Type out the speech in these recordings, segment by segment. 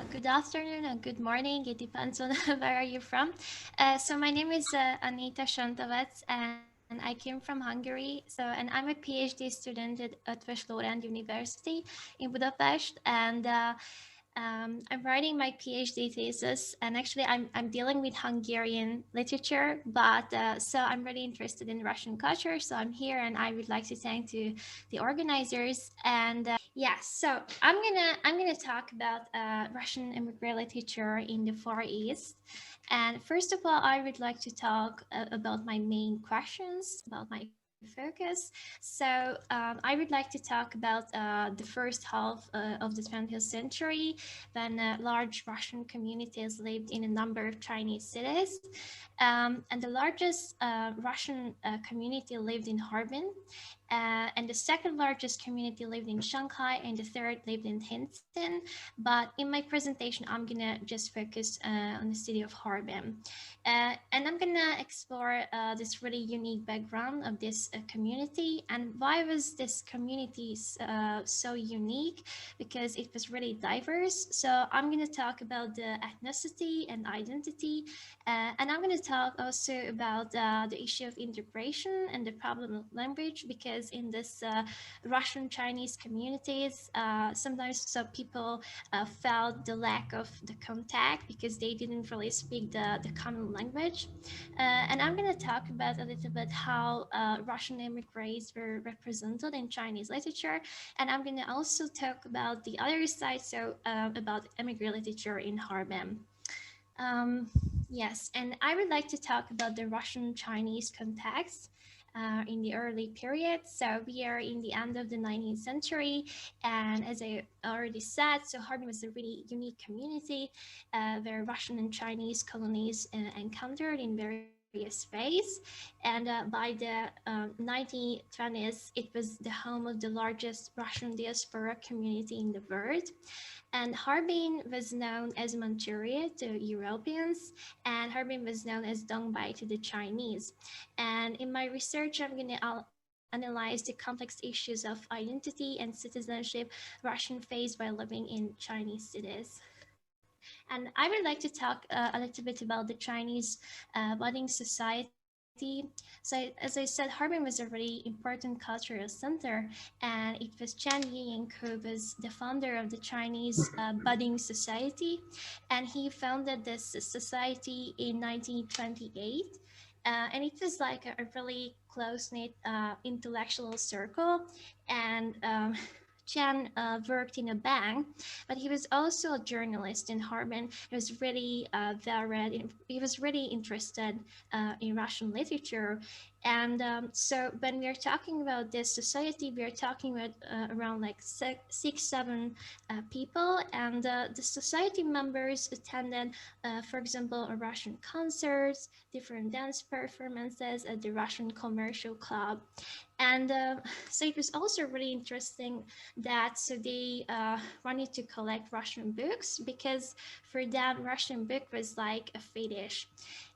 Good afternoon and good morning. It depends on where are you from. So my name is Anita Santavecz, and I came from Hungary. And I'm a PhD student at Loranda University in Budapest, and I'm writing my PhD thesis, and actually, I'm dealing with Hungarian literature, but so I'm really interested in Russian culture. So I'm here, and I would like to thank to the organizers. And yeah, so I'm gonna talk about Russian immigrant literature in the Far East. And first of all, I would like to talk about my main questions, about my focus. So I would like to talk about the first half of the 20th century, when large Russian communities lived in a number of Chinese cities. And the largest Russian community lived in Harbin, and the second largest community lived in Shanghai, and the third lived in Hinton. But in my presentation, I'm gonna just focus on the city of Harbin. And I'm gonna explore this really unique background of this community, and why was this community so unique, because it was really diverse. So I'm gonna talk about the ethnicity and identity, and I'm gonna talk also about the issue of integration and the problem of language, because in this Russian Chinese communities, sometimes so people felt the lack of the contact because they didn't really speak the common language. And I'm going to talk about a little bit how Russian immigrants were represented in Chinese literature. And I'm going to also talk about the other side, so about immigrant literature in Harbin. Um, yes, and I would like to talk about the Russian-Chinese context in the early period. So we are in the end of the 19th century, and as I already said, so Harbin was a really unique community where Russian and Chinese colonies encountered in various ways. And by the 1920s, it was the home of the largest Russian diaspora community in the world. And Harbin was known as Manchuria to Europeans, and Harbin was known as Dongbei to the Chinese. And in my research, I'm going to analyze the complex issues of identity and citizenship Russian faced while living in Chinese cities. And I would like to talk a little bit about the Chinese budding society. So as I said, Harbin was a really important cultural center, and it was Chen Yiying who was the founder of the Chinese budding society, and he founded this society in 1928. And it was like a really close-knit intellectual circle, and Chan worked in a bank, but he was also a journalist in Harbin. He was really well-read. He was really interested in Russian literature. And so when we are talking about this society, we are talking about around like six, seven people. And the society members attended, for example, a Russian concerts, different dance performances at the Russian Commercial Club. And so it was also really interesting that so they wanted to collect Russian books, because for them Russian book was like a fetish.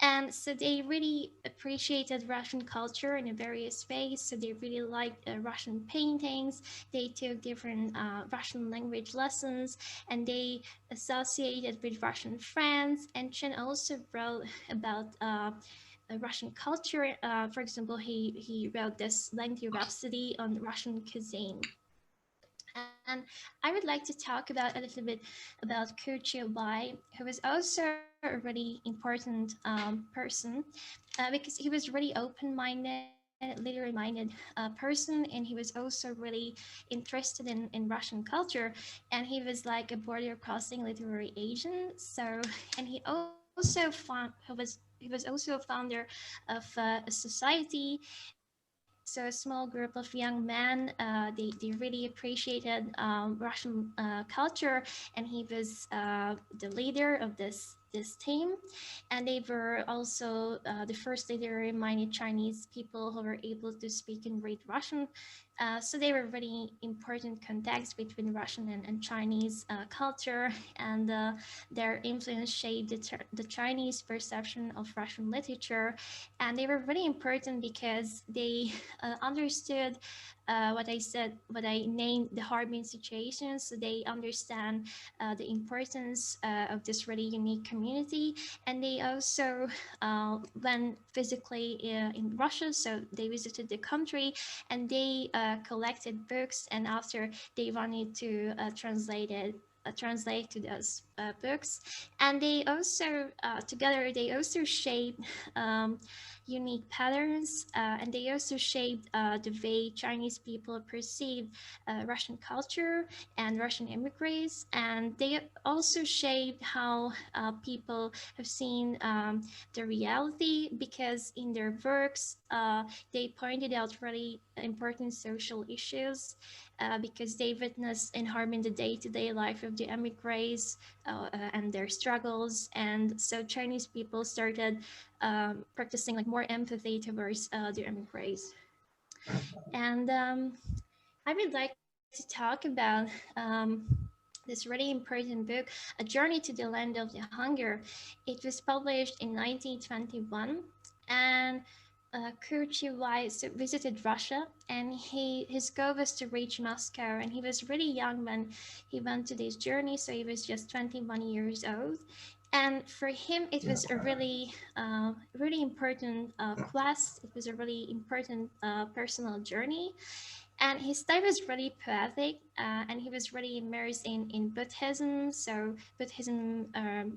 And so they really appreciated Russian culture in a various ways. So they really liked Russian paintings. They took different Russian language lessons, and they associated with Russian friends. And Chen also wrote about Russian culture. For example, he wrote this lengthy rhapsody on Russian cuisine. And I would like to talk about a little bit about Kurchi Bai, who was also a really important person, because he was really open-minded, literary minded person, and he was also really interested in Russian culture, and he was like a border crossing literary agent. So, and he also he was also a founder of a society, so a small group of young men. They really appreciated Russian culture, and he was the leader of this team, and they were also the first literary minded Chinese people who were able to speak and read Russian. So they were really important contacts between Russian and Chinese culture, and their influence shaped the Chinese perception of Russian literature. And they were really important because they understood what I named the Harbin situation. So they understand the importance of this really unique community, and they also went physically in Russia. So they visited the country, and they collected books, and after they wanted to translate to those books, and they also together they also shaped unique patterns, and they also shaped the way Chinese people perceived Russian culture and Russian immigrants, and they also shaped how people have seen the reality, because in their works they pointed out really important social issues, because they witnessed in Harbin the day-to-day life of the emigres and their struggles, and so Chinese people started practicing like more empathy towards the emigres. And I would like to talk about this really important book, A Journey to the Land of the Hunger. It was published in 1921, and Kurt Weiss visited Russia, and his goal was to reach Moscow, and he was really young when he went to this journey, so he was just 21 years old. And for him, it was a really important quest. It was a really important personal journey, and his style was really poetic, and he was really immersed in Buddhism. So Buddhism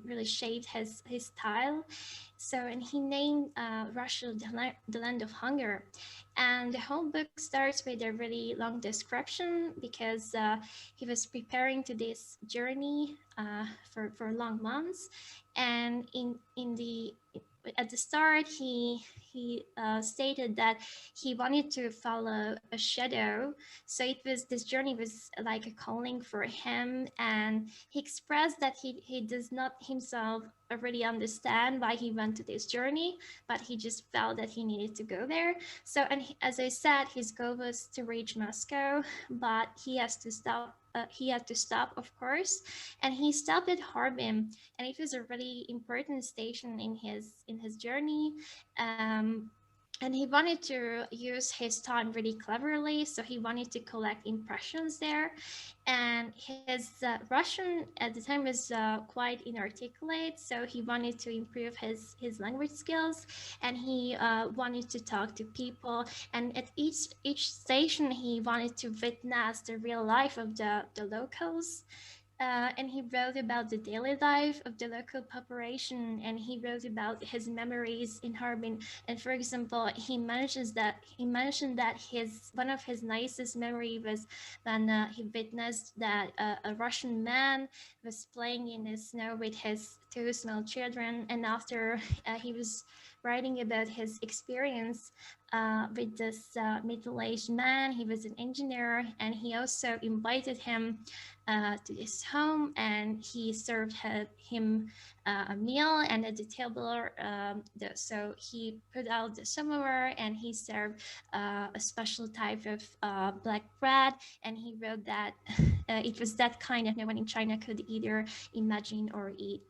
really shaped his style. So, and he named Russia the land of hunger. And the whole book starts with a really long description, because he was preparing to this journey for long months. And in the at the start, he stated that he wanted to follow a shadow. So this journey was like a calling for him, and he expressed that he does not himself really understand why he went to this journey, but he just felt that he needed to go there. So, and as I said, his goal was to reach Moscow, but he has to stop. He had to stop, of course, and he stopped at Harbin, and it was a really important station in his journey. Um, and he wanted to use his time really cleverly, so he wanted to collect impressions there. And his Russian at the time was quite inarticulate, so he wanted to improve his language skills, and he wanted to talk to people. And at each station, he wanted to witness the real life of the locals. And he wrote about the daily life of the local population, and he wrote about his memories in Harbin. And for example, he mentioned that his one of his nicest memory was when he witnessed that a Russian man was playing in the snow with his two small children, and after he was writing about his experience with this middle-aged man. He was an engineer, and he also invited him to his home, and he served him a meal. And at the table, so he put out the samovar, and he served a special type of black bread. And he wrote that it was that kind of no one in China could either imagine or eat.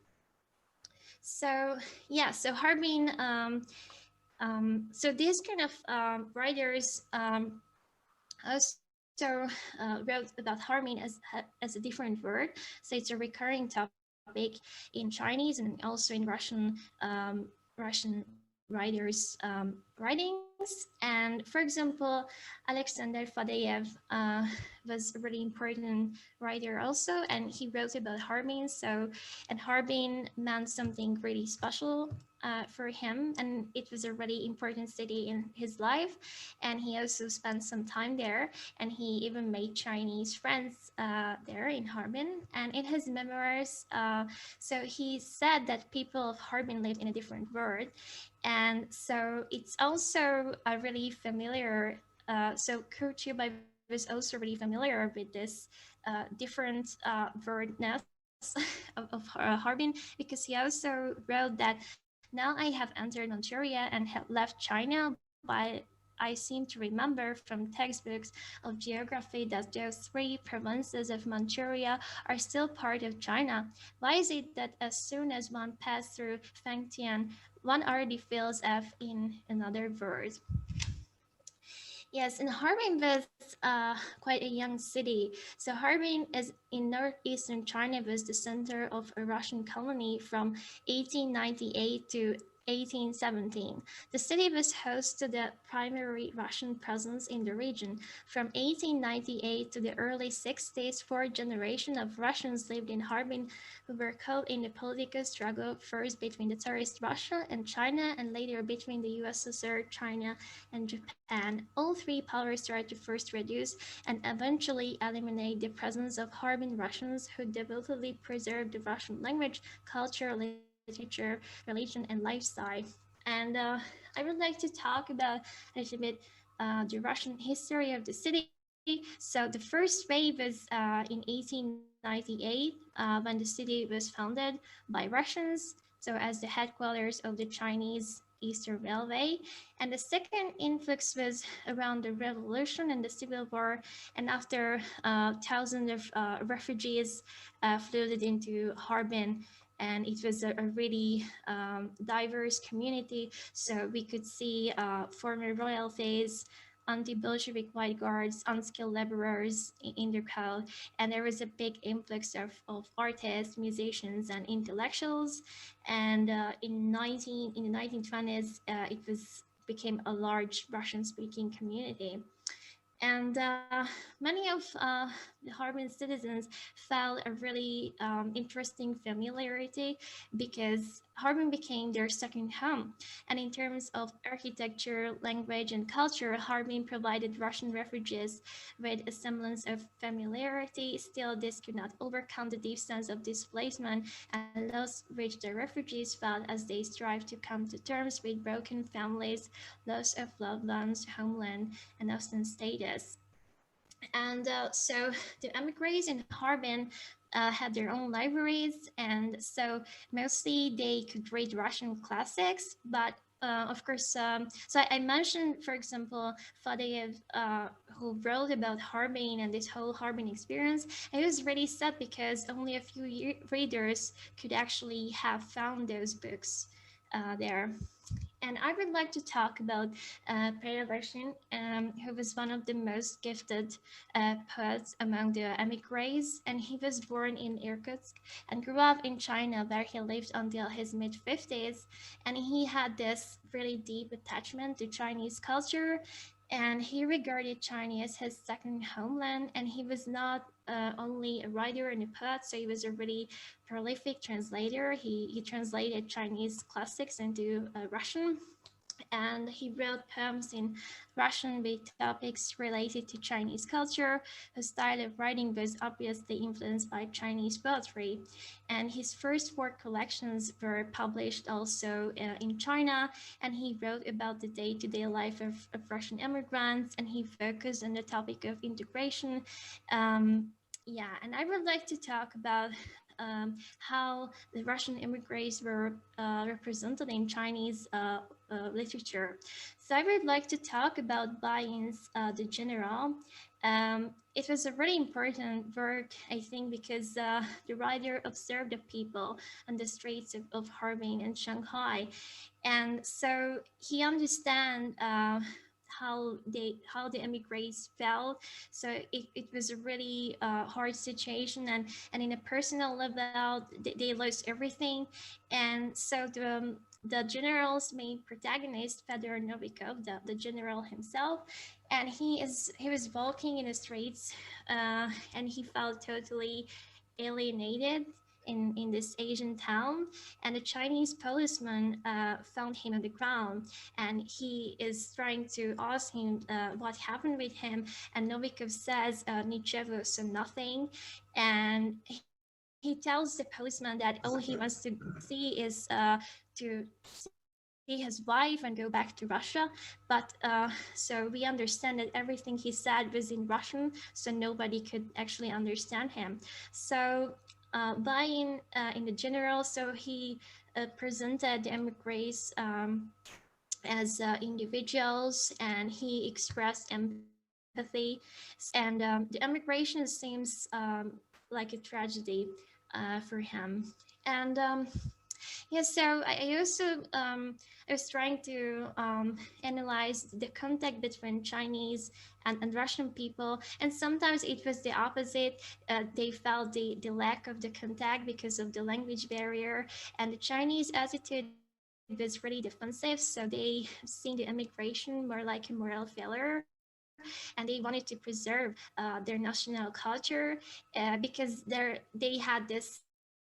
So yeah, so Harbin. So these kind of writers also wrote about Harbin as a different word. So it's a recurring topic in Chinese and also in Russian writers' writings. And for example, Alexander Fadeev was a really important writer also, and he wrote about Harbin. So, and Harbin meant something really special for him, and it was a really important city in his life. And he also spent some time there, and he even made Chinese friends there in Harbin. And in his memoirs, so he said that people of Harbin lived in a different world. And so it's also a really familiar, so Kurt Chubai was also really familiar with this different wordness of Harbin, because he also wrote that now I have entered Manchuria and have left China, I seem to remember from textbooks of geography that those three provinces of Manchuria are still part of China. Why is it that as soon as one passes through Fengtian, one already feels F in another word? Yes, and Harbin was quite a young city. So Harbin is in northeastern China, was the center of a Russian colony from 1898 to 1817. The city was host to the primary Russian presence in the region. From 1898 to the early 60s, four generations of Russians lived in Harbin who were caught in the political struggle first between the Tsarist Russia and China and later between the USSR, China, and Japan. All three powers tried to first reduce and eventually eliminate the presence of Harbin Russians who devotedly preserved the Russian language, culture, literature, religion, and lifestyle. And I would like to talk about a little bit the Russian history of the city. So the first wave was in 1898 when the city was founded by Russians, so as the headquarters of the Chinese Eastern Railway. And the second influx was around the revolution and the civil war, and after thousands of refugees flooded into Harbin, and it was a really diverse community. So we could see former royalties, anti-Bolshevik white guards, unskilled laborers in the crowd, and there was a big influx of artists, musicians, and intellectuals. And in the 1920s, it was became a large Russian-speaking community. And many of the Harbin citizens felt a really interesting familiarity because Harbin became their second home. And in terms of architecture, language, and culture, Harbin provided Russian refugees with a semblance of familiarity. Still, this could not overcome the deep sense of displacement and loss which the refugees felt as they strived to come to terms with broken families, loss of loved ones, homeland, and often status. And so the emigres in Harbin had their own libraries, and so mostly they could read Russian classics, but of course, so I mentioned, for example, Fadeev, who wrote about Harbin and this whole Harbin experience. And it was really sad because only a few readers could actually have found those books there. And I would like to talk about Первая, who was one of the most gifted poets among the emigres. And he was born in Irkutsk and grew up in China, where he lived until his mid-50s. And he had this really deep attachment to Chinese culture. And he regarded China as his second homeland. And he was not only a writer and a poet, so he was a really prolific translator. He translated Chinese classics into Russian, and he wrote poems in Russian with topics related to Chinese culture. His style of writing was obviously influenced by Chinese poetry, and his first work collections were published also in China, and he wrote about the day-to-day life of Russian immigrants, and he focused on the topic of integration. Yeah, and I would like to talk about how the Russian immigrants were represented in Chinese literature. So I would like to talk about Bayin's The General. It was a really important work, I think, because the writer observed the people on the streets of Harbin and Shanghai. And so he understand how the immigrants felt. So it was a really hard situation, and in a personal level they lost everything. And so the general's main protagonist, Fedor Novikov, the general himself, and he was walking in the streets and he felt totally alienated in this Asian town, and a Chinese policeman found him on the ground, and he is trying to ask him what happened with him, and Novikov says "Nichevo," so nothing, and he tells the postman that all he wants to see is to see his wife and go back to Russia. But so we understand that everything he said was in Russian, so nobody could actually understand him. So in the general, so he presented the emigres as individuals, and he expressed empathy. And the immigration seems like a tragedy for him. And yeah, so I also I was trying to analyze the contact between Chinese and Russian people, and sometimes it was the opposite. They felt the lack of the contact because of the language barrier, and the Chinese attitude was really defensive, so they seen the immigration more like a moral failure, and they wanted to preserve their national culture because they had this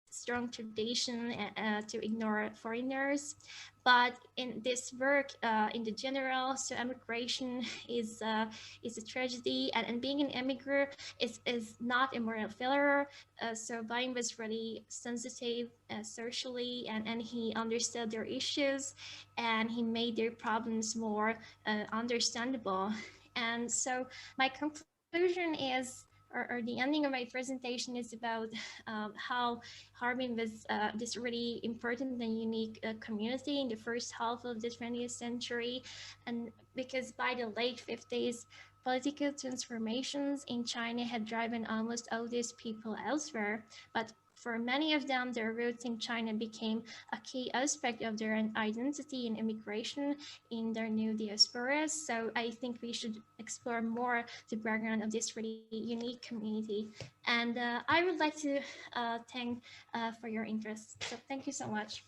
strong tradition to ignore foreigners. But in this work, in the general, so immigration is a tragedy, and being an immigrant is not a moral failure. So Bain was really sensitive socially, and he understood their issues, and he made their problems more understandable. And so my conclusion is, or the ending of my presentation is about how Harbin was this really important and unique community in the first half of the 20th century. And because by the late 50s, political transformations in China had driven almost all these people elsewhere. But for many of them, their roots in China became a key aspect of their identity and immigration in their new diasporas. So I think we should explore more the background of this really unique community. And I would like to thank for your interest. So thank you so much.